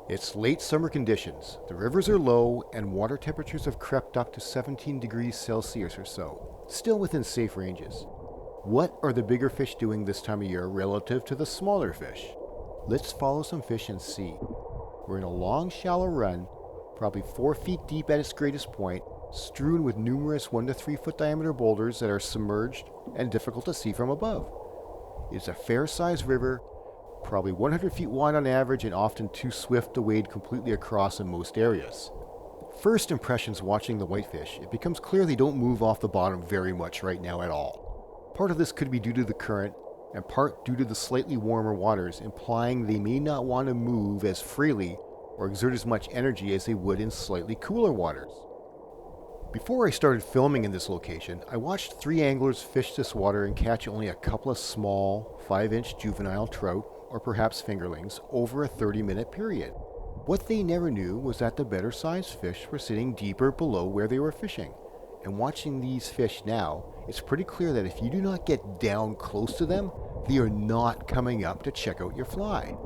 It's late summer conditions. The rivers are low and water temperatures have crept up to 17 degrees Celsius or so, still within safe ranges. What are the bigger fish doing this time of year relative to the smaller fish? Let's follow some fish and see. We're in a long, shallow run, probably 4 feet deep at its greatest point, strewn with numerous 1 to 3 foot diameter boulders that are submerged and difficult to see from above. It's a fair-sized river, probably 100 feet wide on average and often too swift to wade completely across in most areas. First impressions watching the whitefish, it becomes clear they don't move off the bottom very much right now at all. Part of this could be due to the current, and part due to the slightly warmer waters, implying they may not want to move as freely or exert as much energy as they would in slightly cooler waters. Before I started filming in this location, I watched 3 anglers fish this water and catch only a couple of small, 5-inch juvenile trout, or perhaps fingerlings, over a 30-minute period. What they never knew was that the better sized fish were sitting deeper below where they were fishing. And watching these fish now, it's pretty clear that if you do not get down close to them, they are not coming up to check out your fly.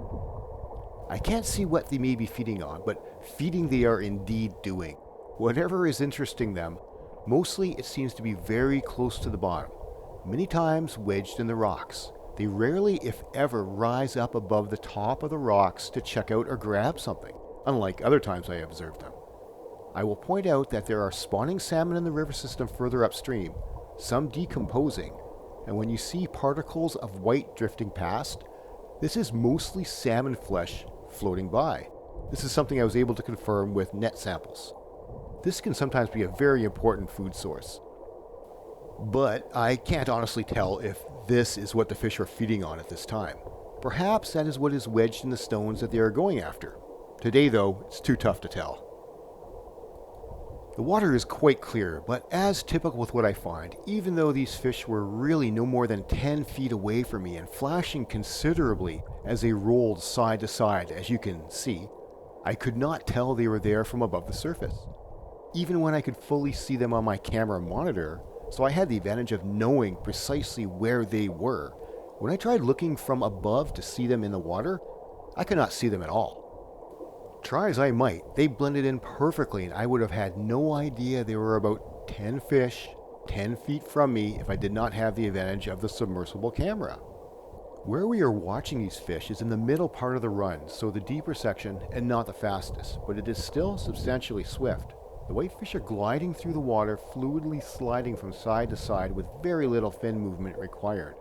I can't see what they may be feeding on, but feeding they are indeed doing. Whatever is interesting them, mostly it seems to be very close to the bottom, many times wedged in the rocks. They rarely, if ever, rise up above the top of the rocks to check out or grab something, unlike other times I observed them. I will point out that there are spawning salmon in the river system further upstream, some decomposing, and when you see particles of white drifting past, this is mostly salmon flesh floating by. This is something I was able to confirm with net samples. This can sometimes be a very important food source. But I can't honestly tell if this is what the fish are feeding on at this time. Perhaps that is what is wedged in the stones that they are going after. Today, though, it's too tough to tell. The water is quite clear, but as typical with what I find, even though these fish were really no more than 10 feet away from me and flashing considerably as they rolled side to side, as you can see, I could not tell they were there from above the surface. Even when I could fully see them on my camera monitor, so I had the advantage of knowing precisely where they were, when I tried looking from above to see them in the water, I could not see them at all. Try as I might, they blended in perfectly and I would have had no idea there were about 10 fish 10 feet from me if I did not have the advantage of the submersible camera. Where we are watching these fish is in the middle part of the run, so the deeper section and not the fastest, but it is still substantially swift. The whitefish are gliding through the water, fluidly sliding from side to side with very little fin movement required.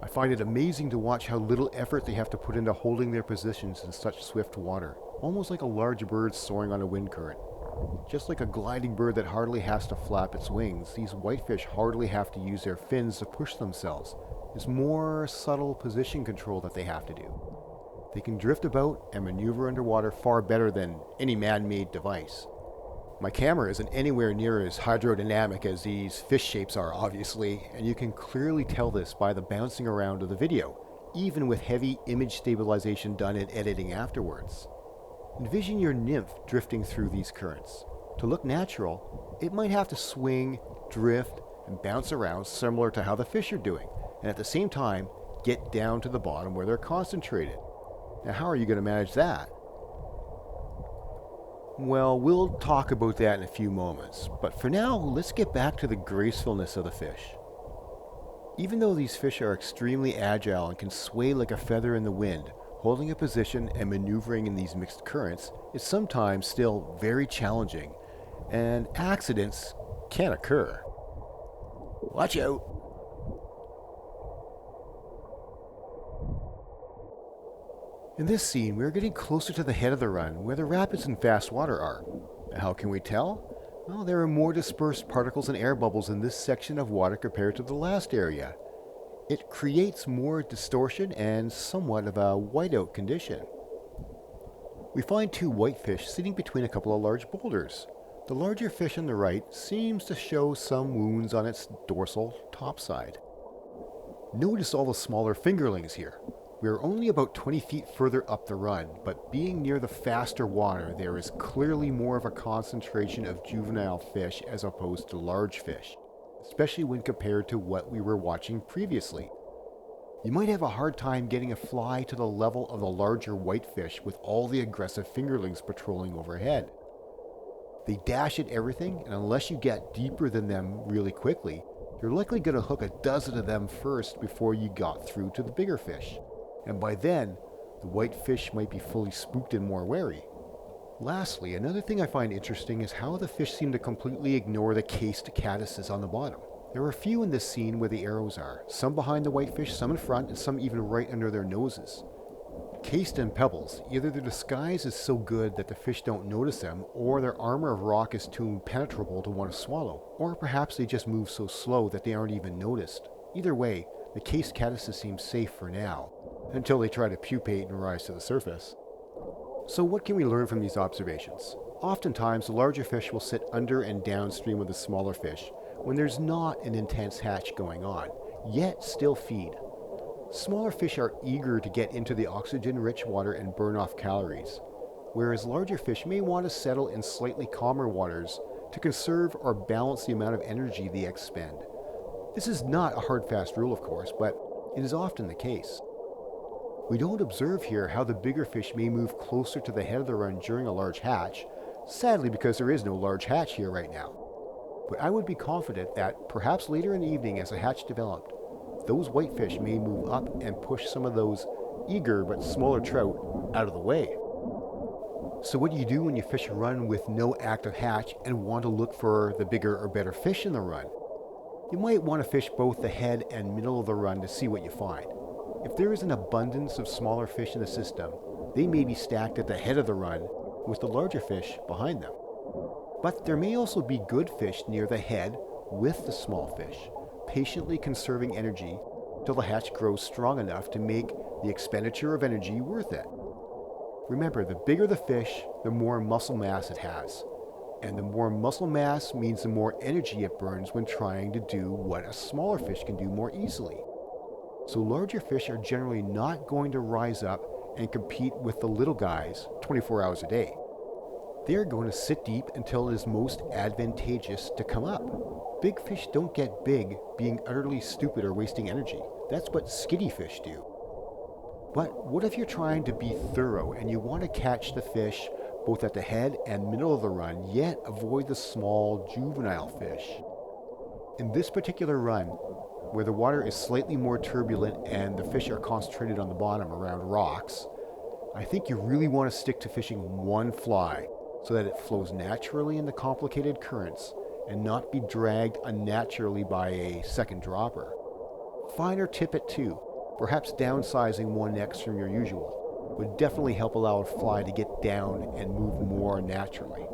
I find it amazing to watch how little effort they have to put into holding their positions in such swift water, almost like a large bird soaring on a wind current. Just like a gliding bird that hardly has to flap its wings, these whitefish hardly have to use their fins to push themselves. It's more subtle position control that they have to do. They can drift about and maneuver underwater far better than any man-made device. My camera isn't anywhere near as hydrodynamic as these fish shapes are, obviously, and you can clearly tell this by the bouncing around of the video, even with heavy image stabilization done in editing afterwards. Envision your nymph drifting through these currents. To look natural, it might have to swing, drift, and bounce around similar to how the fish are doing, and at the same time, get down to the bottom where they're concentrated. Now, how are you going to manage that? Well, we'll talk about that in a few moments, but for now, let's get back to the gracefulness of the fish. Even though these fish are extremely agile and can sway like a feather in the wind, holding a position and maneuvering in these mixed currents is sometimes still very challenging, and accidents can occur. Watch out! In this scene, we are getting closer to the head of the run, where the rapids and fast water are. How can we tell? Well, there are more dispersed particles and air bubbles in this section of water compared to the last area. It creates more distortion and somewhat of a whiteout condition. We find 2 whitefish sitting between a couple of large boulders. The larger fish on the right seems to show some wounds on its dorsal topside. Notice all the smaller fingerlings here. We are only about 20 feet further up the run, but being near the faster water, there is clearly more of a concentration of juvenile fish as opposed to large fish, especially when compared to what we were watching previously. You might have a hard time getting a fly to the level of the larger whitefish with all the aggressive fingerlings patrolling overhead. They dash at everything, and unless you get deeper than them really quickly, you're likely going to hook a dozen of them first before you got through to the bigger fish. And by then, the whitefish might be fully spooked and more wary. Lastly, another thing I find interesting is how the fish seem to completely ignore the cased caddises on the bottom. There are a few in this scene where the arrows are, some behind the whitefish, some in front, and some even right under their noses. Cased in pebbles, either their disguise is so good that the fish don't notice them, or their armor of rock is too impenetrable to want to swallow, or perhaps they just move so slow that they aren't even noticed. Either way, the cased caddises seem safe for now, until they try to pupate and rise to the surface. So what can we learn from these observations? Oftentimes, the larger fish will sit under and downstream of the smaller fish when there's not an intense hatch going on, yet still feed. Smaller fish are eager to get into the oxygen-rich water and burn off calories, whereas larger fish may want to settle in slightly calmer waters to conserve or balance the amount of energy they expend. This is not a hard fast rule, of course, but it is often the case. We don't observe here how the bigger fish may move closer to the head of the run during a large hatch, sadly because there is no large hatch here right now. But I would be confident that perhaps later in the evening as a hatch developed, those whitefish may move up and push some of those eager but smaller trout out of the way. So what do you do when you fish a run with no active hatch and want to look for the bigger or better fish in the run? You might want to fish both the head and middle of the run to see what you find. If there is an abundance of smaller fish in the system, they may be stacked at the head of the run with the larger fish behind them. But there may also be good fish near the head with the small fish, patiently conserving energy till the hatch grows strong enough to make the expenditure of energy worth it. Remember, the bigger the fish, the more muscle mass it has. And the more muscle mass means the more energy it burns when trying to do what a smaller fish can do more easily. So larger fish are generally not going to rise up and compete with the little guys 24 hours a day. They're going to sit deep until it is most advantageous to come up. Big fish don't get big being utterly stupid or wasting energy. That's what skitty fish do. But what if you're trying to be thorough and you want to catch the fish both at the head and middle of the run, yet avoid the small juvenile fish? In this particular run, where the water is slightly more turbulent and the fish are concentrated on the bottom around rocks, I think you really want to stick to fishing one fly so that it flows naturally in the complicated currents and not be dragged unnaturally by a second dropper. Finer tippet too, perhaps downsizing one X from your usual, would definitely help allow a fly to get down and move more naturally.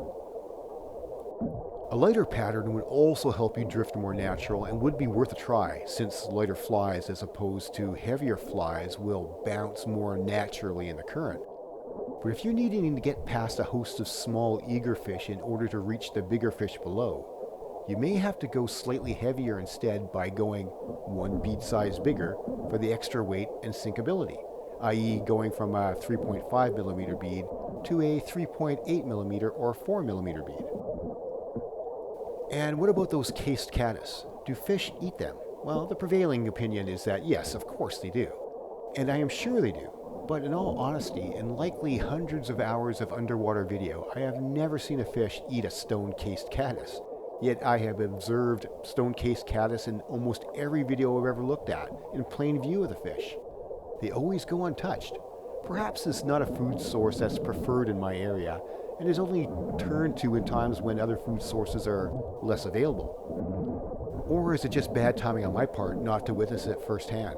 A lighter pattern would also help you drift more natural and would be worth a try, since lighter flies as opposed to heavier flies will bounce more naturally in the current. But if you're needing to get past a host of small eager fish in order to reach the bigger fish below, you may have to go slightly heavier instead by going one bead size bigger for the extra weight and sinkability, i.e. going from a 3.5mm bead to a 3.8mm or 4mm bead. And what about those cased caddis? Do fish eat them? Well, the prevailing opinion is that yes, of course they do. And I am sure they do. But in all honesty, in likely hundreds of hours of underwater video, I have never seen a fish eat a stone-cased caddis. Yet I have observed stone-cased caddis in almost every video I've ever looked at, in plain view of the fish. They always go untouched. Perhaps it's not a food source that's preferred in my area, and is only turned to in times when other food sources are less available. Or is it just bad timing on my part not to witness it firsthand?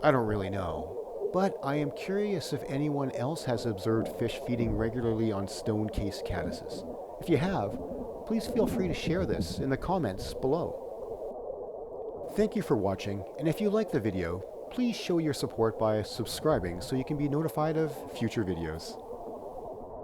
I don't really know. But I am curious if anyone else has observed fish feeding regularly on stone-cased caddises. If you have, please feel free to share this in the comments below. Thank you for watching, and if you like the video, please show your support by subscribing so you can be notified of future videos.